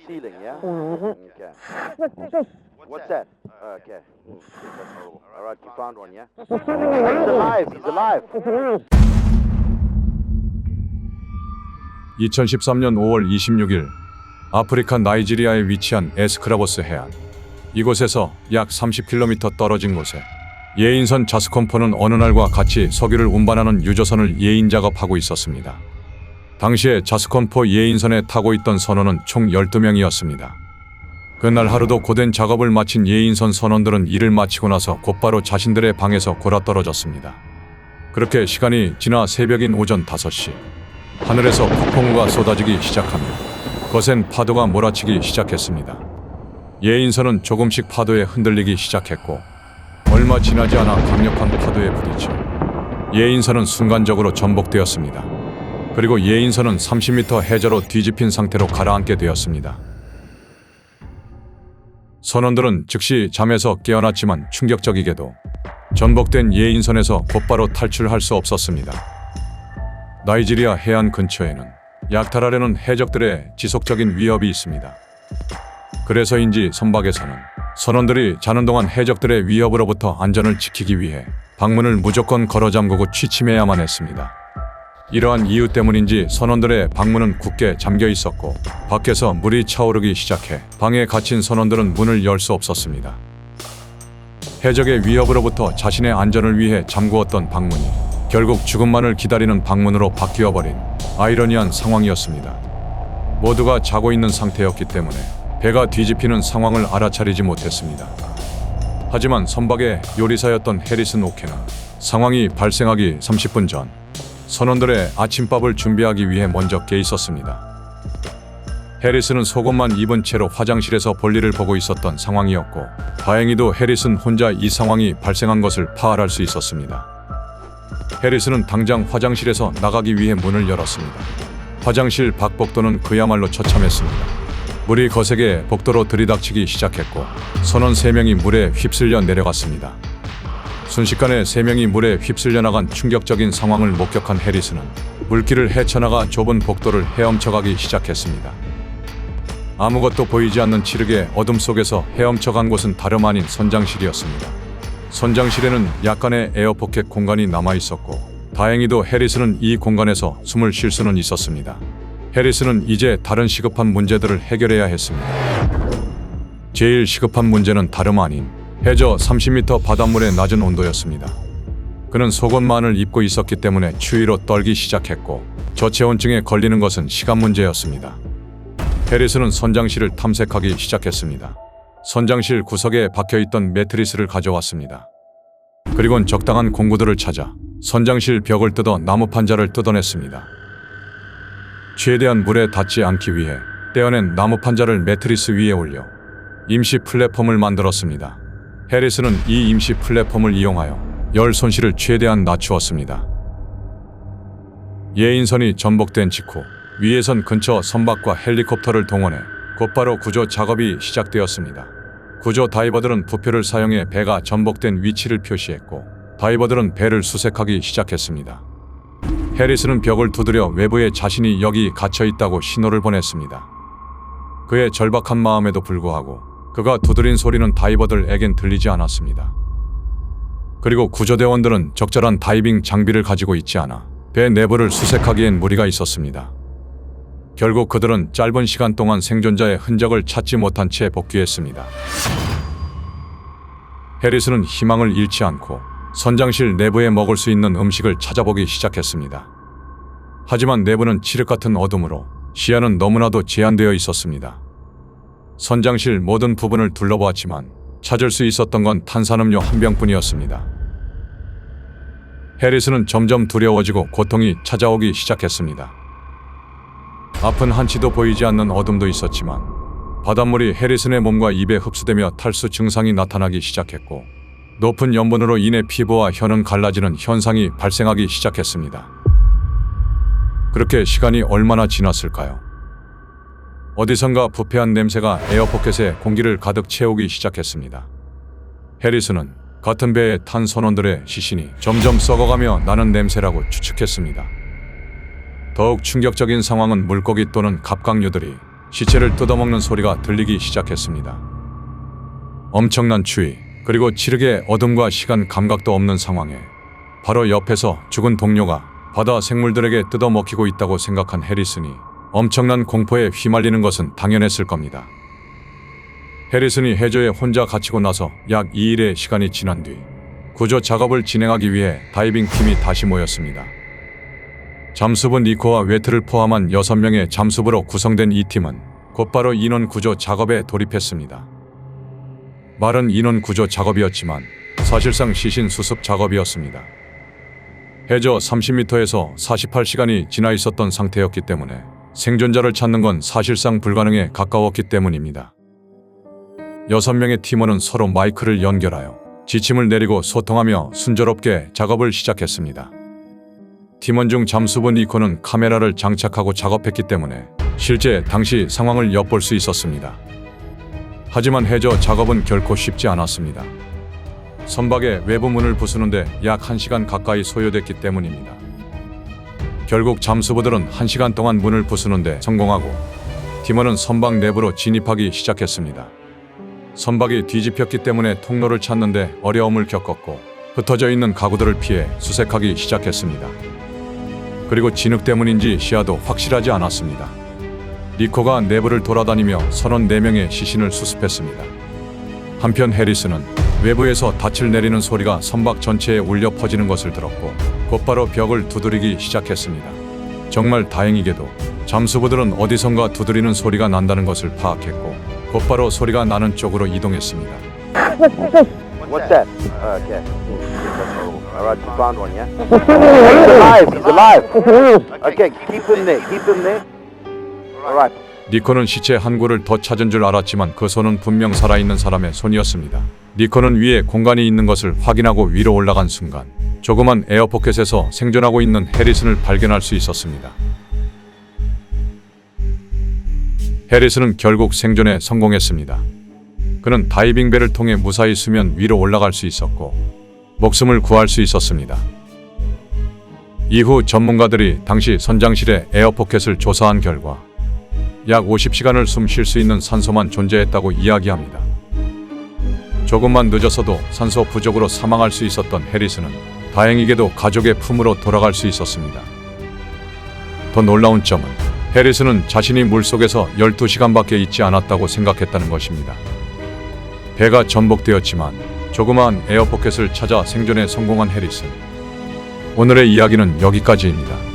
ceiling, yeah? Okay. What's that? Okay. That's horrible. All right, you found one, yeah? He's alive. He's alive. 2013년 5월 26일 아프리카 나이지리아에 위치한 에스크라보스 해안. 이곳에서 약 30km 떨어진 곳에 예인선 자스컴포는 어느 날과 같이 석유를 운반하는 유조선을 예인 작업하고 있었습니다. 당시에 자스컴포 예인선에 타고 있던 선원은 총 12명이었습니다. 그날 하루도 고된 작업을 마친 예인선 선원들은 일을 마치고 나서 곧바로 자신들의 방에서 골아떨어졌습니다. 그렇게 시간이 지나 새벽인 오전 5시, 하늘에서 폭풍우가 쏟아지기 시작하며 거센 파도가 몰아치기 시작했습니다. 예인선은 조금씩 파도에 흔들리기 시작했고 얼마 지나지 않아 강력한 파도에 부딪혀 예인선은 순간적으로 전복되었습니다. 그리고 예인선은 30m 해저로 뒤집힌 상태로 가라앉게 되었습니다. 선원들은 즉시 잠에서 깨어났지만 충격적이게도 전복된 예인선에서 곧바로 탈출할 수 없었습니다. 나이지리아 해안 근처에는 약탈하려는 해적들의 지속적인 위협이 있습니다. 그래서인지 선박에서는 선원들이 자는 동안 해적들의 위협으로부터 안전을 지키기 위해 방문을 무조건 걸어 잠그고 취침해야만 했습니다. 이러한 이유 때문인지 선원들의 방문은 굳게 잠겨 있었고 밖에서 물이 차오르기 시작해 방에 갇힌 선원들은 문을 열 수 없었습니다. 해적의 위협으로부터 자신의 안전을 위해 잠그었던 방문이 결국 죽음만을 기다리는 방문으로 바뀌어버린 아이러니한 상황이었습니다. 모두가 자고 있는 상태였기 때문에 배가 뒤집히는 상황을 알아차리지 못했습니다. 하지만 선박의 요리사였던 해리슨 오케는 상황이 발생하기 30분 전 선원들의 아침밥을 준비하기 위해 먼저 깨 있었습니다. 해리슨은 속옷만 입은 채로 화장실에서 볼일을 보고 있었던 상황이었고 다행히도 해리슨 혼자 이 상황이 발생한 것을 파악할 수 있었습니다. 해리슨은 당장 화장실에서 나가기 위해 문을 열었습니다. 화장실 밖 복도는 그야말로 처참했습니다. 물이 거세게 복도로 들이닥치기 시작했고 선원 3명이 물에 휩쓸려 내려갔습니다. 순식간에 3명이 물에 휩쓸려 나간 충격적인 상황을 목격한 해리슨은 물길을 헤쳐나가 좁은 복도를 헤엄쳐가기 시작했습니다. 아무것도 보이지 않는 칠흑의 어둠 속에서 헤엄쳐간 곳은 다름 아닌 선장실이었습니다. 선장실에는 약간의 에어포켓 공간이 남아있었고 다행히도 해리슨은 이 공간에서 숨을 쉴 수는 있었습니다. 해리슨은 이제 다른 시급한 문제들을 해결해야 했습니다. 제일 시급한 문제는 다름 아닌 해저 30m 바닷물의 낮은 온도였습니다. 그는 속옷만을 입고 있었기 때문에 추위로 떨기 시작했고 저체온증에 걸리는 것은 시간 문제였습니다. 해리슨은 선장실을 탐색하기 시작했습니다. 선장실 구석에 박혀있던 매트리스를 가져왔습니다. 그리곤 적당한 공구들을 찾아 선장실 벽을 뜯어 나무 판자를 뜯어냈습니다. 최대한 물에 닿지 않기 위해 떼어낸 나무 판자를 매트리스 위에 올려 임시 플랫폼을 만들었습니다. 해리슨은 이 임시 플랫폼을 이용하여 열 손실을 최대한 낮추었습니다. 예인선이 전복된 직후 위에선 근처 선박과 헬리콥터를 동원해 곧바로 구조 작업이 시작되었습니다. 구조 다이버들은 부표를 사용해 배가 전복된 위치를 표시했고 다이버들은 배를 수색하기 시작했습니다. 해리슨은 벽을 두드려 외부에 자신이 여기 갇혀있다고 신호를 보냈습니다. 그의 절박한 마음에도 불구하고 그가 두드린 소리는 다이버들에겐 들리지 않았습니다. 그리고 구조대원들은 적절한 다이빙 장비를 가지고 있지 않아 배 내부를 수색하기엔 무리가 있었습니다. 결국 그들은 짧은 시간 동안 생존자의 흔적을 찾지 못한 채 복귀했습니다. 해리슨은 희망을 잃지 않고 선장실 내부에 먹을 수 있는 음식을 찾아보기 시작했습니다. 하지만 내부는 칠흑 같은 어둠으로 시야는 너무나도 제한되어 있었습니다. 선장실 모든 부분을 둘러보았지만 찾을 수 있었던 건 탄산음료 한 병뿐이었습니다. 해리슨은 점점 두려워지고 고통이 찾아오기 시작했습니다. 앞은 한치도 보이지 않는 어둠도 있었지만 바닷물이 해리슨의 몸과 입에 흡수되며 탈수 증상이 나타나기 시작했고 높은 염분으로 인해 피부와 혀는 갈라지는 현상이 발생하기 시작했습니다. 그렇게 시간이 얼마나 지났을까요? 어디선가 부패한 냄새가 에어포켓에 공기를 가득 채우기 시작했습니다. 해리슨은 같은 배에 탄 선원들의 시신이 점점 썩어가며 나는 냄새라고 추측했습니다. 더욱 충격적인 상황은 물고기 또는 갑각류들이 시체를 뜯어먹는 소리가 들리기 시작했습니다. 엄청난 추위, 그리고 지르게 어둠과 시간 감각도 없는 상황에 바로 옆에서 죽은 동료가 바다 생물들에게 뜯어먹히고 있다고 생각한 해리슨이 엄청난 공포에 휘말리는 것은 당연했을 겁니다. 해리슨이 해저에 혼자 갇히고 나서 약 2일의 시간이 지난 뒤 구조 작업을 진행하기 위해 다이빙 팀이 다시 모였습니다. 잠수부 니코와 웨트를 포함한 6명의 잠수부로 구성된 이 팀은 곧바로 인원 구조 작업에 돌입했습니다. 말은 인원 구조 작업이었지만 사실상 시신 수습 작업이었습니다. 해저 30m에서 48시간이 지나 있었던 상태였기 때문에 생존자를 찾는 건 사실상 불가능에 가까웠기 때문입니다. 6명의 팀원은 서로 마이크를 연결하여 지침을 내리고 소통하며 순조롭게 작업을 시작했습니다. 팀원 중 잠수부 니코는 카메라를 장착하고 작업했기 때문에 실제 당시 상황을 엿볼 수 있었습니다. 하지만 해저 작업은 결코 쉽지 않았습니다. 선박의 외부 문을 부수는데 약 1시간 가까이 소요됐기 때문입니다. 결국 잠수부들은 1시간 동안 문을 부수는데 성공하고 팀원은 선박 내부로 진입하기 시작했습니다. 선박이 뒤집혔기 때문에 통로를 찾는데 어려움을 겪었고 흩어져 있는 가구들을 피해 수색하기 시작했습니다. 그리고 진흙 때문인지 시야도 확실하지 않았습니다. 니코가 내부를 돌아다니며 34명의 시신을 수습했습니다. 한편 해리슨은 외부에서 닻을 내리는 소리가 선박 전체에 울려 퍼지는 것을 들었고 곧바로 벽을 두드리기 시작했습니다. 정말 다행이게도 잠수부들은 어디선가 두드리는 소리가 난다는 것을 파악했고 곧바로 소리가 나는 쪽으로 이동했습니다. What's that? Okay. That's horrible. All right, you found one, yeah? He's alive. He's alive. Okay, keep him there. Keep him there. All right. 니코는 시체 한 구를 더 찾은 줄 알았지만 그 손은 분명 살아있는 사람의 손이었습니다. 니코는 위에 공간이 있는 것을 확인하고 위로 올라간 순간 조그만 에어포켓에서 생존하고 있는 해리슨을 발견할 수 있었습니다. 해리슨은 결국 생존에 성공했습니다. 그는 다이빙벨을 통해 무사히 수면 위로 올라갈 수 있었고 목숨을 구할 수 있었습니다. 이후 전문가들이 당시 선장실의 에어포켓을 조사한 결과 약 50시간을 숨 쉴 수 있는 산소만 존재했다고 이야기합니다. 조금만 늦었어도 산소 부족으로 사망할 수 있었던 해리슨은 다행히게도 가족의 품으로 돌아갈 수 있었습니다. 더 놀라운 점은 해리슨은 자신이 물속에서 12시간밖에 있지 않았다고 생각했다는 것입니다. 배가 전복되었지만 조그마한 에어포켓을 찾아 생존에 성공한 해리슨. 오늘의 이야기는 여기까지입니다.